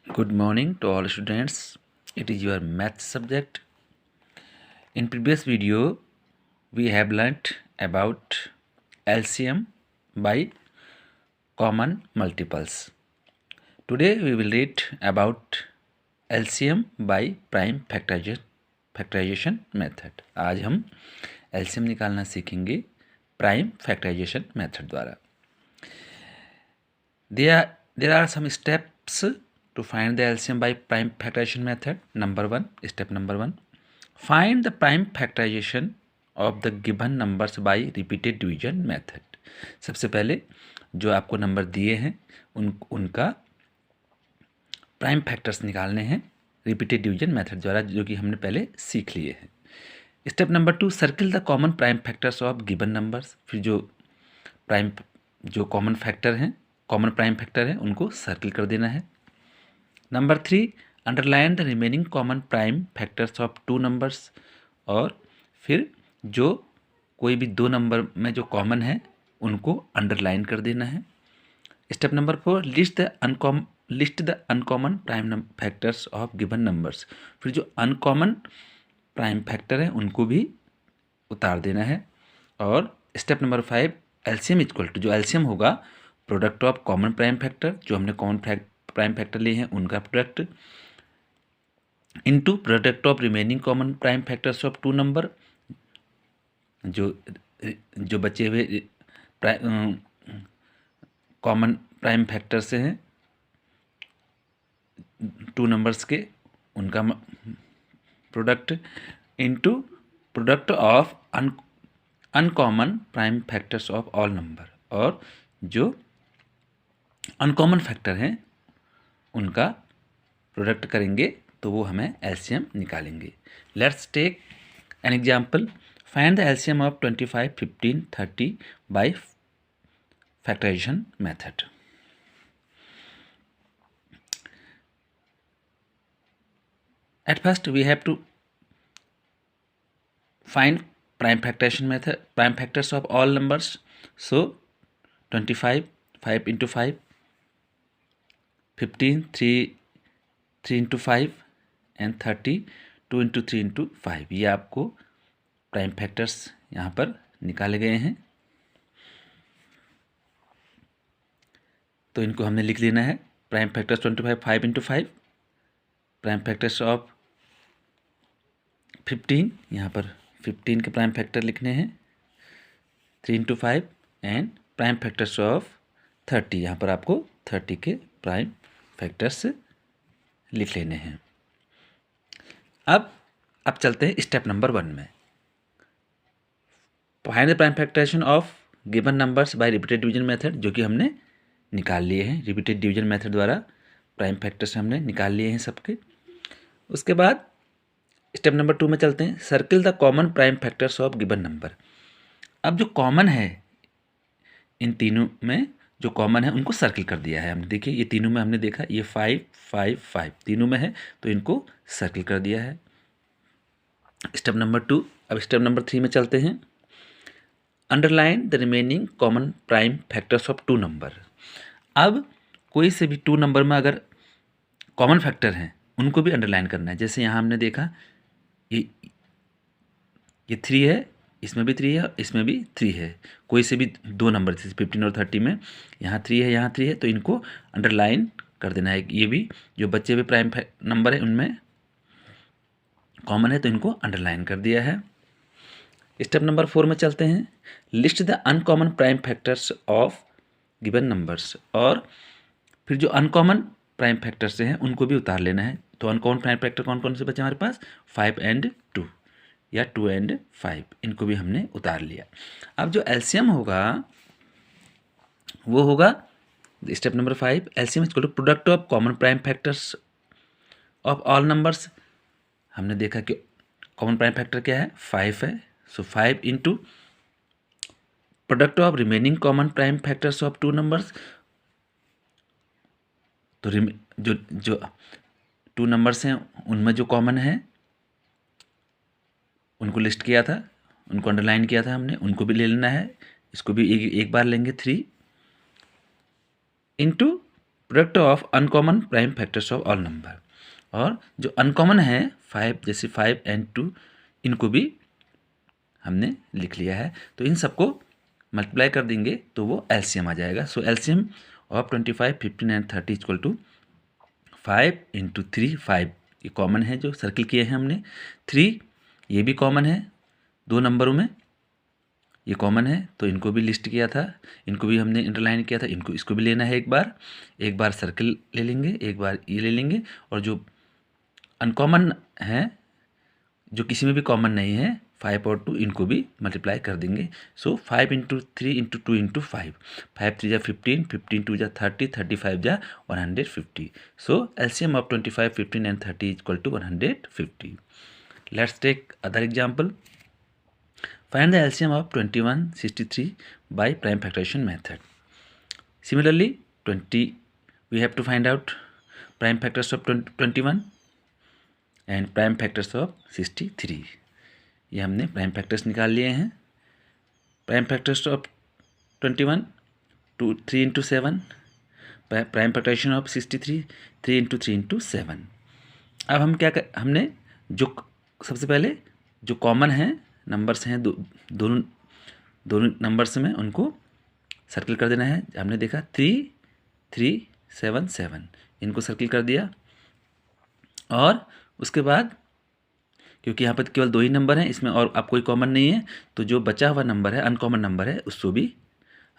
Good morning to all students. It is your math subject. In previous video, we have learnt about LCM by common multiples. Today we will read about LCM by prime factorization method. आज हम LCM निकालना सीखेंगे prime factorisation method द्वारा. There are some steps to find the LCM by prime factorization method. Step number one, find the prime factorization of the given numbers by repeated division method. सबसे पहले जो आपको number दिए हैं उनका prime factors निकालने हैं रिपीटेड डिवीजन मेथड द्वारा, जो कि हमने पहले सीख लिए हैं. Step number 2, circle the common prime factors of given numbers. फिर जो कॉमन प्राइम फैक्टर है उनको सर्किल कर देना है. Number 3, underline the remaining common prime factors of two numbers. और फिर जो कोई भी दो नंबर में जो कॉमन है उनको अंडरलाइन कर देना है. Step number 4, list the uncommon prime factors of given numbers. फिर जो अनकॉमन प्राइम फैक्टर है उनको भी उतार देना है. और step number 5, LCM equal to, जो एलसीएम होगा product of common prime factor, जो हमने कॉमन प्राइम फैक्टर लिए हैं उनका product, into product of remaining common prime factors of two number. जो बचे हुए कॉमन प्राइम फैक्टर से हैं टू नंबर्स के, उनका product, into product of uncommon prime factors of all number. और जो अनकॉमन फैक्टर हैं उनका प्रोडक्ट करेंगे तो वो हमें एलसीएम निकालेंगे. Let's take an example. Find the LCM of 25, 15, 30 by factorisation method. At first we have to find prime factors of all numbers. So 25, 5 into 5, 15, 3 into 5 and 30, 2 into 3 into 5. ये आपको prime factors यहाँ पर निकाले गए हैं. तो इनको हमने लिख लेना है. Prime factors 25, 5 into 5, prime factors of 15, यहाँ पर 15 के प्राइम फैक्टर लिखने हैं 3 into 5, and prime factors of 30, यहाँ पर आपको 30 के प्राइम फैक्टर्स लिख लेने हैं. अब चलते हैं स्टेप नंबर 1 में. Find the prime factorisation of given numbers by repeated division method, जो कि हमने निकाल लिए हैं रिपीटेड डिवीजन मेथड द्वारा. प्राइम फैक्टर्स हमने निकाल लिए हैं सबके. उसके बाद स्टेप नंबर 2 में चलते हैं. Circle the common prime factors of given number. अब जो कॉमन है इन तीनों में, जो कॉमन है उनको सर्किल कर दिया है हमने. देखिए ये तीनों में हमने देखा ये 5, 5, 5 तीनों में है तो इनको सर्किल कर दिया है. Step number 2. अब स्टेप नंबर 3 में चलते हैं. Underline the remaining common prime factors of two number. अब कोई से भी टू नंबर में अगर कॉमन फैक्टर हैं उनको भी अंडरलाइन करना है. जैसे यहाँ हमने देखा ये 3 है, इसमें भी 3 है, इसमें भी 3 है. कोई से भी दो नंबर जैसे 15 और 30 में यहाँ 3 है, यहाँ 3 है, तो इनको अंडरलाइन कर देना है. ये भी जो बचे हुए प्राइम नंबर है उनमें कॉमन है तो इनको अंडरलाइन कर दिया है. स्टेप नंबर 4 में चलते हैं. List the uncommon prime factors of given numbers. और फिर जो अनकॉमन प्राइम फैक्टर्स हैं उनको भी उतार लेना है. तो अनकॉमन प्राइम फैक्टर कौन कौन से बचे हमारे पास? 5 and 2 या 2 and 5, इनको भी हमने उतार लिया. अब जो एलसीएम होगा वो होगा step number 5, LCM equal to product of common prime factors of all numbers. हमने देखा कि कॉमन प्राइम फैक्टर क्या है? 5 है. सो 5 into product of remaining common prime factors of two numbers. तो जो टू नंबर्स हैं उनमें जो कॉमन है उनको लिस्ट किया था, उनको अंडरलाइन किया था हमने, उनको भी ले लेना है. इसको भी एक बार लेंगे 3 into product of uncommon prime factors of all number, और जो अनकॉमन है 5, जैसे 5 and 2, इनको भी हमने लिख लिया है। तो इन सबको मल्टीप्लाई कर देंगे तो वो एलसीएम आ जाएगा। So LCM of 25, 15 and 30 equal to 5 × 3, 5 ये कॉमन है जो सर्किल किए हैं हमने, 3 ये भी कॉमन है, 2 नंबरों में ये कॉमन है तो इनको भी लिस्ट किया था, इनको भी हमने इंटरलाइन किया था, इसको भी लेना है। एक बार सर्किल ले लेंगे, एक बार ये ले लेंगे, और जो अनकॉमन है जो किसी में भी कॉमन नहीं है 5 और 2, इनको भी मल्टीप्लाई कर देंगे। सो 5 × 3 × 2 × 5, 5 3 = 15, 15 2 = 30, 35 = 150। सो LCM of 25, 15 and 30 = 150. Let's take other example. Find the LCM of 21, 63 by prime factorization method. Similarly, we have to find out prime factors of 21 and prime factors of 63. ये हमने प्राइम फैक्टर्स निकाल लिए हैं। Prime factors of 21 3 × 7, prime factorisation of 63 3 × 3 × 7। अब हम हमने जो सबसे पहले जो कॉमन है नंबर्स हैं दोनों नंबर्स में, उनको सर्किल कर देना है। हमने देखा 3 3 7 7, इनको सर्किल कर दिया, और उसके बाद क्योंकि यहाँ पर केवल 2 ही नंबर हैं, इसमें और अब कोई कॉमन नहीं है, तो जो बचा हुआ नंबर है अनकॉमन नंबर है उसको भी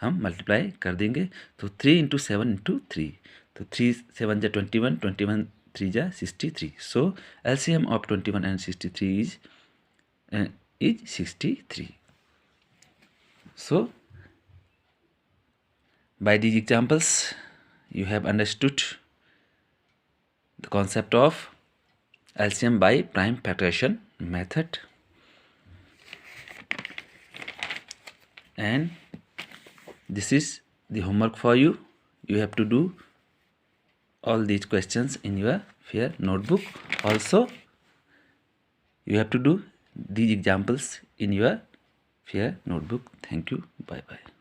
हम मल्टीप्लाई कर देंगे। तो 3 × 7 × 3, तो 3 7 = 21, 21 3 = 63। सो LCM of 21 and 63 is 63. So by these examples you have understood the concept of LCM by prime factorization method, and this is the homework for you. You have to do all these questions in your fair notebook. Also you have to do these examples in your fair notebook. Thank you. Bye bye.